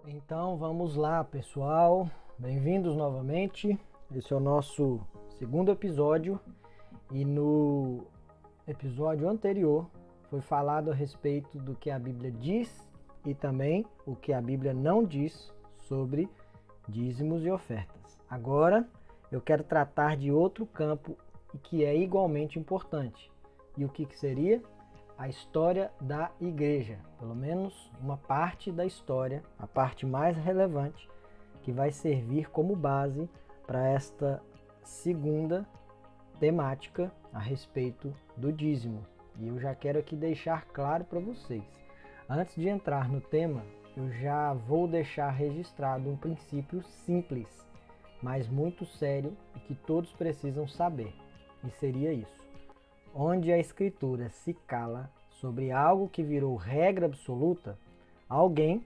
Então vamos lá, pessoal. Bem-vindos novamente. Esse é o nosso segundo episódio e no episódio anterior foi falado a respeito do que a Bíblia diz e também o que a Bíblia não diz sobre dízimos e ofertas. Agora eu quero tratar de outro campo que é igualmente importante. E o que seria? A história da igreja, pelo menos uma parte da história, a parte mais relevante, que vai servir como base para esta segunda temática a respeito do dízimo. E eu já quero aqui deixar claro para vocês. Antes de entrar no tema, eu já vou deixar registrado um princípio simples, mas muito sério e que todos precisam saber. E seria isso. Onde a Escritura se cala sobre algo que virou regra absoluta, alguém,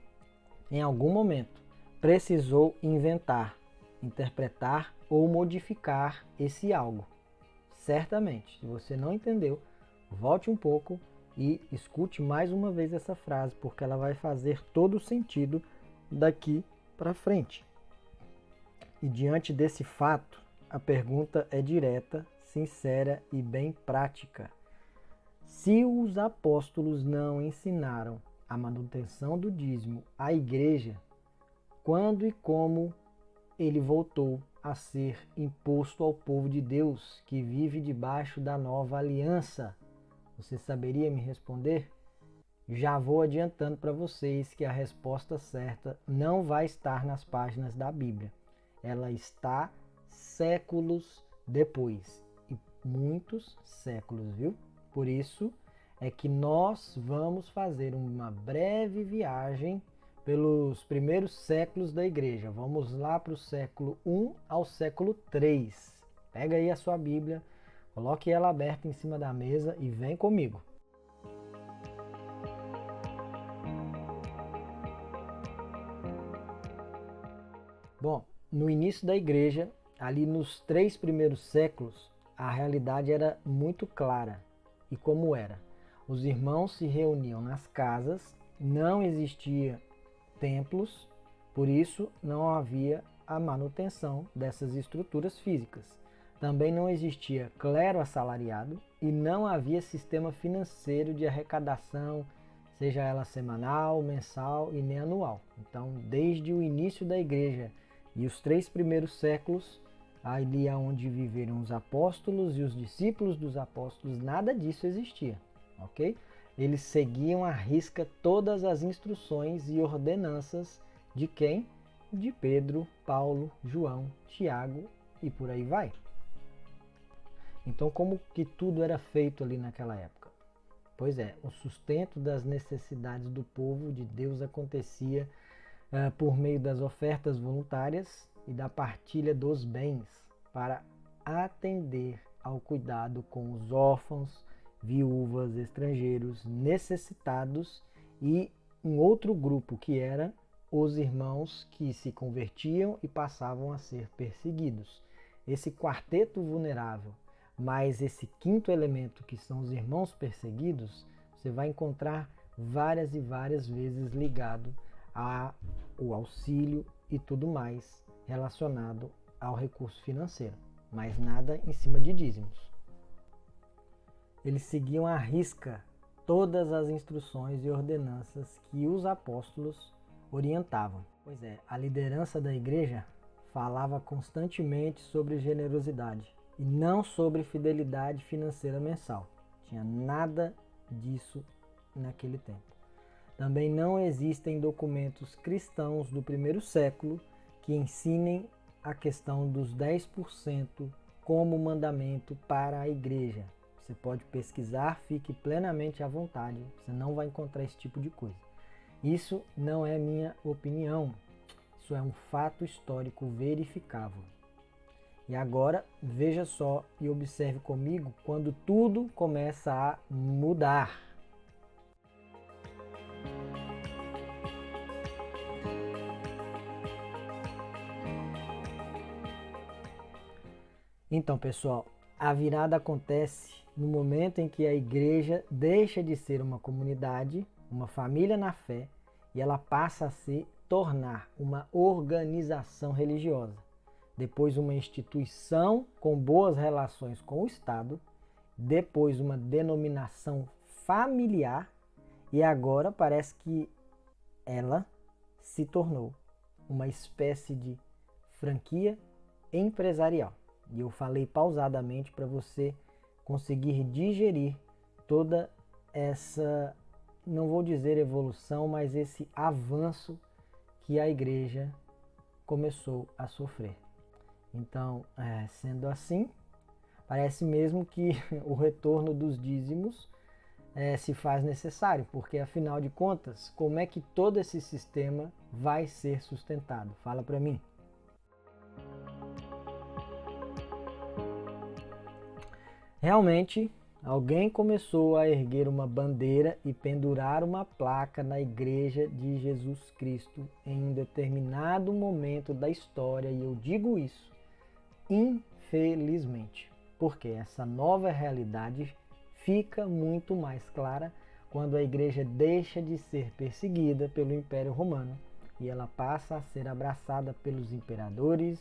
em algum momento, precisou inventar, interpretar ou modificar esse algo. Certamente, se você não entendeu, volte um pouco e escute mais uma vez essa frase, porque ela vai fazer todo o sentido daqui para frente. E diante desse fato, a pergunta é direta, sincera e bem prática. Se os apóstolos não ensinaram a manutenção do dízimo à igreja, quando e como ele voltou a ser imposto ao povo de Deus que vive debaixo da nova aliança? Você saberia me responder? Já vou adiantando para vocês que a resposta certa não vai estar nas páginas da Bíblia. Ela está séculos depois. E muitos séculos, viu? Por isso é que nós vamos fazer uma breve viagem pelos primeiros séculos da igreja. Vamos lá para o século I ao século III. Pega aí a sua Bíblia, coloque ela aberta em cima da mesa e vem comigo. Bom, no início da igreja, ali nos 3 primeiros séculos, a realidade era muito clara. E como era? Os irmãos se reuniam nas casas, não existia templos, por isso não havia a manutenção dessas estruturas físicas. Também não existia clero assalariado e não havia sistema financeiro de arrecadação, seja ela semanal, mensal e nem anual. Então, desde o início da igreja e os 3 primeiros séculos, ali onde viveram os apóstolos e os discípulos dos apóstolos, nada disso existia, ok? Eles seguiam à risca todas as instruções e ordenanças de quem? De Pedro, Paulo, João, Tiago e por aí vai. Então, como que tudo era feito ali naquela época? Pois é, o sustento das necessidades do povo de Deus acontecia por meio das ofertas voluntárias e da partilha dos bens para atender ao cuidado com os órfãos, viúvas, estrangeiros, necessitados e um outro grupo que era os irmãos que se convertiam e passavam a ser perseguidos. Esse quarteto vulnerável, mais esse quinto elemento que são os irmãos perseguidos, você vai encontrar várias e várias vezes ligado ao auxílio e tudo mais relacionado ao recurso financeiro, mas nada em cima de dízimos. Eles seguiam à risca todas as instruções e ordenanças que os apóstolos orientavam. Pois é, a liderança da igreja falava constantemente sobre generosidade e não sobre fidelidade financeira mensal. Tinha nada disso naquele tempo. Também não existem documentos cristãos do primeiro século que ensinem a questão dos 10% como mandamento para a igreja. Você pode pesquisar, fique plenamente à vontade, você não vai encontrar esse tipo de coisa. Isso não é minha opinião, isso é um fato histórico verificável. E agora, veja só e observe comigo quando tudo começa a mudar. Então, pessoal, a virada acontece no momento em que a igreja deixa de ser uma comunidade, uma família na fé, e ela passa a ser tornar uma organização religiosa, depois uma instituição com boas relações com o Estado, depois uma denominação familiar e agora parece que ela se tornou uma espécie de franquia empresarial. E eu falei pausadamente para você conseguir digerir toda essa, não vou dizer evolução, mas esse avanço que a igreja começou a sofrer. Então, sendo assim, parece mesmo que o retorno dos dízimos se faz necessário, porque afinal de contas, como é que todo esse sistema vai ser sustentado? Fala para mim. Realmente, alguém começou a erguer uma bandeira e pendurar uma placa na igreja de Jesus Cristo em um determinado momento da história, e eu digo isso, infelizmente, porque essa nova realidade fica muito mais clara quando a igreja deixa de ser perseguida pelo Império Romano e ela passa a ser abraçada pelos imperadores,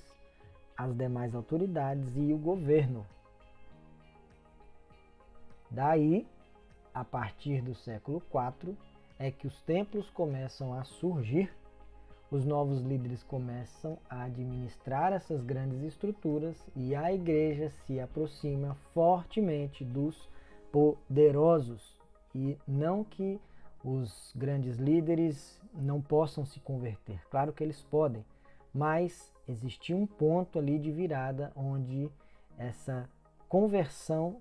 as demais autoridades e o governo. Daí, a partir do século IV, é que os templos começam a surgir, os novos líderes começam a administrar essas grandes estruturas e a igreja se aproxima fortemente dos poderosos. E não que os grandes líderes não possam se converter, claro que eles podem, mas existia um ponto ali de virada onde essa conversão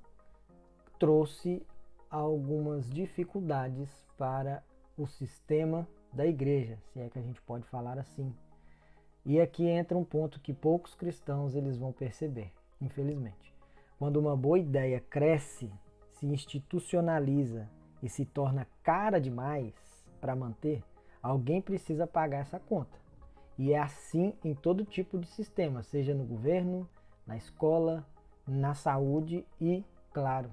trouxe algumas dificuldades para o sistema da igreja, se é que a gente pode falar assim. E aqui entra um ponto que poucos cristãos eles vão perceber, infelizmente. Quando uma boa ideia cresce, se institucionaliza e se torna cara demais para manter, alguém precisa pagar essa conta. E é assim em todo tipo de sistema, seja no governo, na escola, na saúde e, claro,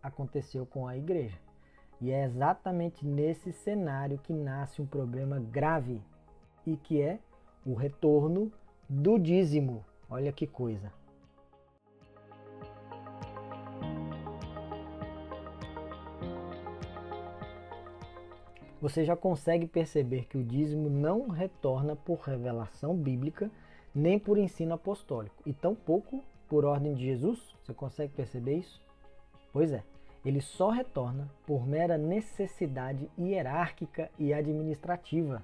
aconteceu com a igreja. E é exatamente nesse cenário que nasce um problema grave e que é o retorno do dízimo. Olha que coisa. Você já consegue perceber que o dízimo não retorna por revelação bíblica, nem por ensino apostólico, e tampouco por ordem de Jesus? Você consegue perceber isso? Pois é, ele só retorna por mera necessidade hierárquica e administrativa.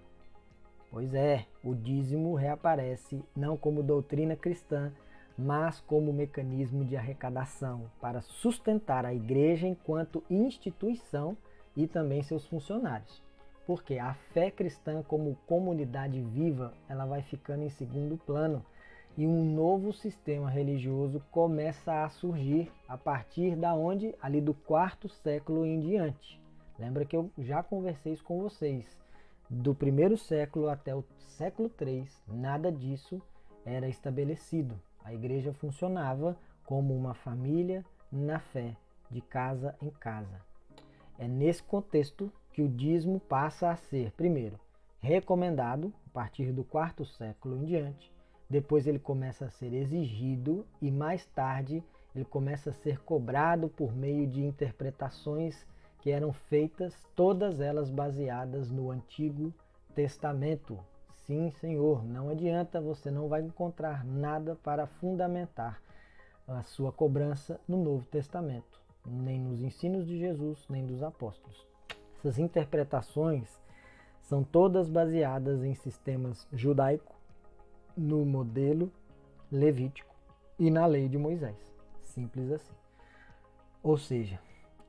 Pois é, o dízimo reaparece não como doutrina cristã, mas como mecanismo de arrecadação para sustentar a igreja enquanto instituição e também seus funcionários. Porque a fé cristã como comunidade viva, ela vai ficando em segundo plano e um novo sistema religioso começa a surgir a partir da onde? Ali do quarto século em diante. Lembra que eu já conversei isso com vocês. Do primeiro século até o século III, nada disso era estabelecido. A igreja funcionava como uma família na fé, de casa em casa. É nesse contexto que o dízimo passa a ser, primeiro, recomendado a partir do quarto século em diante, depois ele começa a ser exigido e mais tarde ele começa a ser cobrado por meio de interpretações que eram feitas, todas elas baseadas no Antigo Testamento. Sim, Senhor, não adianta, você não vai encontrar nada para fundamentar a sua cobrança no Novo Testamento, nem nos ensinos de Jesus, nem dos apóstolos. Essas interpretações são todas baseadas em sistemas judaico, no modelo levítico e na lei de Moisés. Simples assim. Ou seja,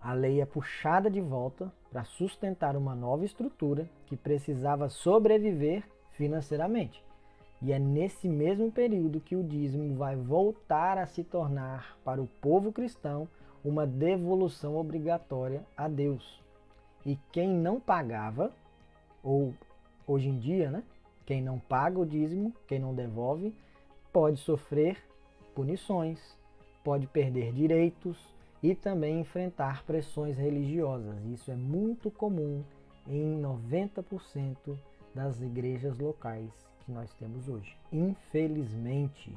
a lei é puxada de volta para sustentar uma nova estrutura que precisava sobreviver financeiramente. E é nesse mesmo período que o dízimo vai voltar a se tornar para o povo cristão uma devolução obrigatória a Deus. E quem não pagava, ou hoje em dia, né? Quem não paga o dízimo, quem não devolve, pode sofrer punições, pode perder direitos e também enfrentar pressões religiosas. Isso é muito comum em 90% das igrejas locais que nós temos hoje. Infelizmente.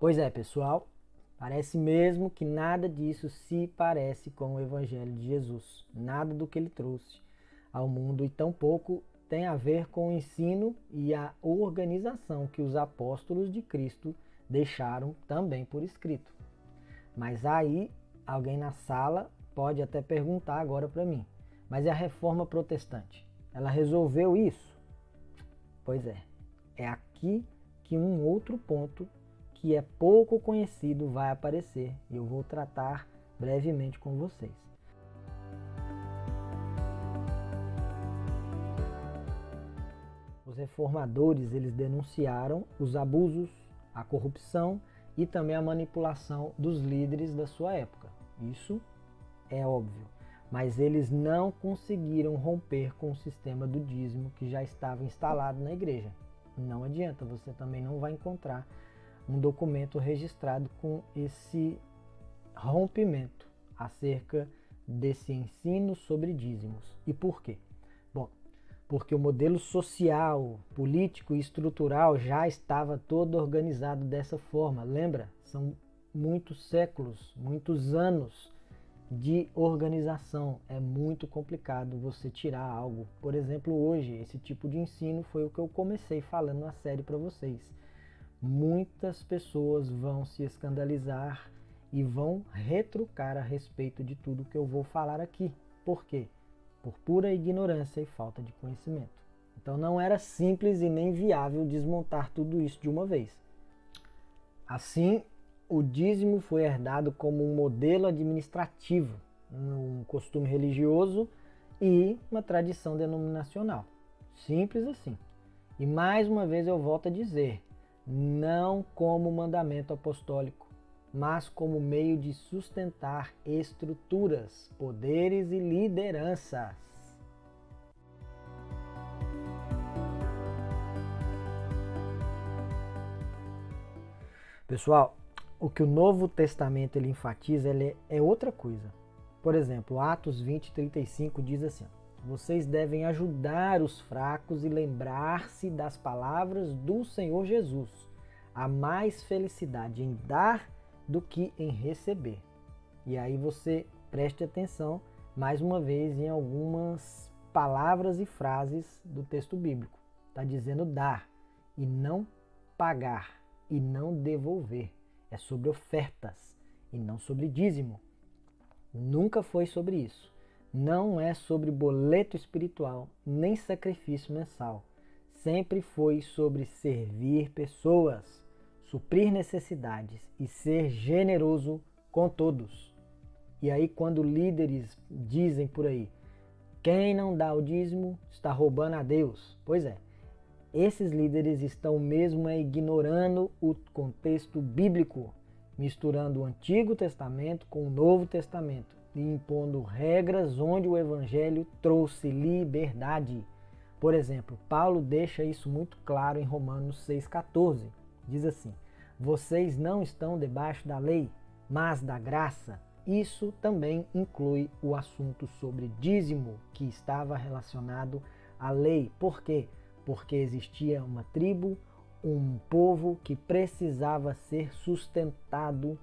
Pois é, pessoal, parece mesmo que nada disso se parece com o Evangelho de Jesus. Nada do que ele trouxe ao mundo e tampouco tem a ver com o ensino e a organização que os apóstolos de Cristo deixaram também por escrito. Mas aí, alguém na sala pode até perguntar agora para mim, mas e a reforma protestante? Ela resolveu isso? Pois é aqui que um outro ponto que é pouco conhecido vai aparecer e eu vou tratar brevemente com vocês. Os reformadores, eles denunciaram os abusos, a corrupção e também a manipulação dos líderes da sua época. Isso é óbvio, mas eles não conseguiram romper com o sistema do dízimo que já estava instalado na igreja. Não adianta, você também não vai encontrar um documento registrado com esse rompimento acerca desse ensino sobre dízimos. E por quê? Bom, porque o modelo social, político e estrutural já estava todo organizado dessa forma. Lembra? São muitos séculos, muitos anos de organização. É muito complicado você tirar algo. Por exemplo, hoje, esse tipo de ensino foi o que eu comecei falando na série para vocês. Muitas pessoas vão se escandalizar e vão retrucar a respeito de tudo que eu vou falar aqui. Por quê? Por pura ignorância e falta de conhecimento. Então não era simples e nem viável desmontar tudo isso de uma vez. Assim, o dízimo foi herdado como um modelo administrativo, um costume religioso e uma tradição denominacional. Simples assim. E mais uma vez eu volto a dizer, não como mandamento apostólico, mas como meio de sustentar estruturas, poderes e lideranças. Pessoal, o que o Novo Testamento ele enfatiza é outra coisa. Por exemplo, Atos 20:35 diz assim: vocês devem ajudar os fracos e lembrar-se das palavras do Senhor Jesus. Há mais felicidade em dar do que em receber. E aí você preste atenção mais uma vez em algumas palavras e frases do texto bíblico. Está dizendo dar e não pagar e não devolver. É sobre ofertas e não sobre dízimo. Nunca foi sobre isso. Não é sobre boleto espiritual, nem sacrifício mensal. Sempre foi sobre servir pessoas, suprir necessidades e ser generoso com todos. E aí quando líderes dizem por aí, quem não dá o dízimo está roubando a Deus. Pois é, esses líderes estão mesmo ignorando o contexto bíblico, misturando o Antigo Testamento com o Novo Testamento e impondo regras onde o Evangelho trouxe liberdade. Por exemplo, Paulo deixa isso muito claro em Romanos 6,14. Diz assim: vocês não estão debaixo da lei, mas da graça. Isso também inclui o assunto sobre dízimo, que estava relacionado à lei. Por quê? Porque existia uma tribo, um povo que precisava ser sustentado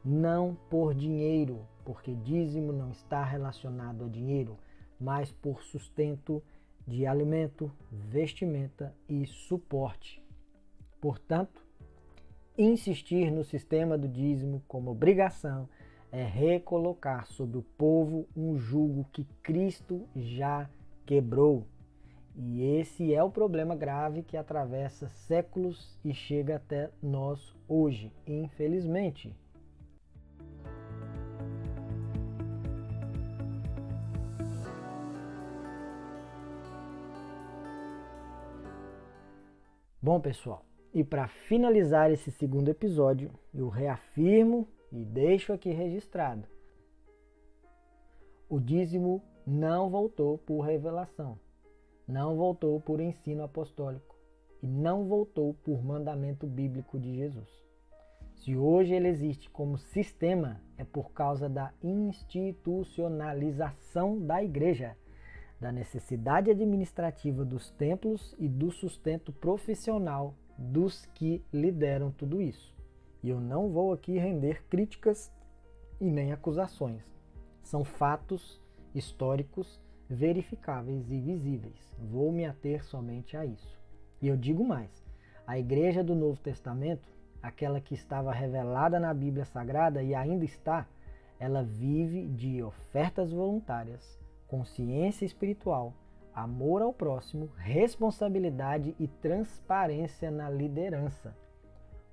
não por dinheiro, porque dízimo não está relacionado a dinheiro, mas por sustento de alimento, vestimenta e suporte. Portanto, insistir no sistema do dízimo como obrigação é recolocar sobre o povo um jugo que Cristo já quebrou. E esse é o problema grave que atravessa séculos e chega até nós hoje, infelizmente. Bom, pessoal, e para finalizar esse segundo episódio, eu reafirmo e deixo aqui registrado: o dízimo não voltou por revelação, não voltou por ensino apostólico e não voltou por mandamento bíblico de Jesus. Se hoje ele existe como sistema, é por causa da institucionalização da igreja, da necessidade administrativa dos templos e do sustento profissional dos que lideram tudo isso. E eu não vou aqui render críticas e nem acusações. São fatos históricos, verificáveis e visíveis. Vou me ater somente a isso. E eu digo mais: a igreja do Novo Testamento, aquela que estava revelada na Bíblia Sagrada e ainda está, ela vive de ofertas voluntárias, consciência espiritual, amor ao próximo, responsabilidade e transparência na liderança.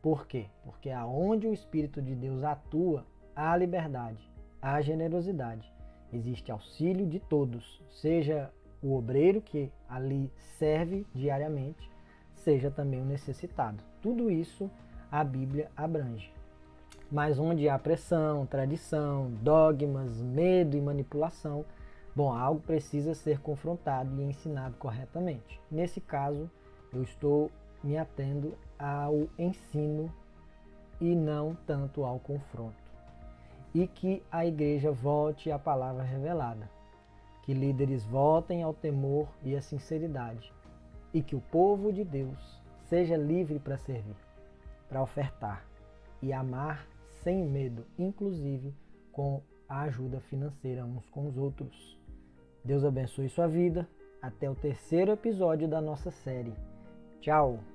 Por quê? Porque aonde o Espírito de Deus atua, há liberdade, há generosidade, existe auxílio de todos, seja o obreiro que ali serve diariamente, seja também o necessitado. Tudo isso a Bíblia abrange. Mas onde há pressão, tradição, dogmas, medo e manipulação, bom, algo precisa ser confrontado e ensinado corretamente. Nesse caso, eu estou me atendo ao ensino e não tanto ao confronto. E que a igreja volte à palavra revelada. Que líderes voltem ao temor e à sinceridade. E que o povo de Deus seja livre para servir, para ofertar e amar sem medo, inclusive com a ajuda financeira uns com os outros. Deus abençoe sua vida. Até o terceiro episódio da nossa série. Tchau!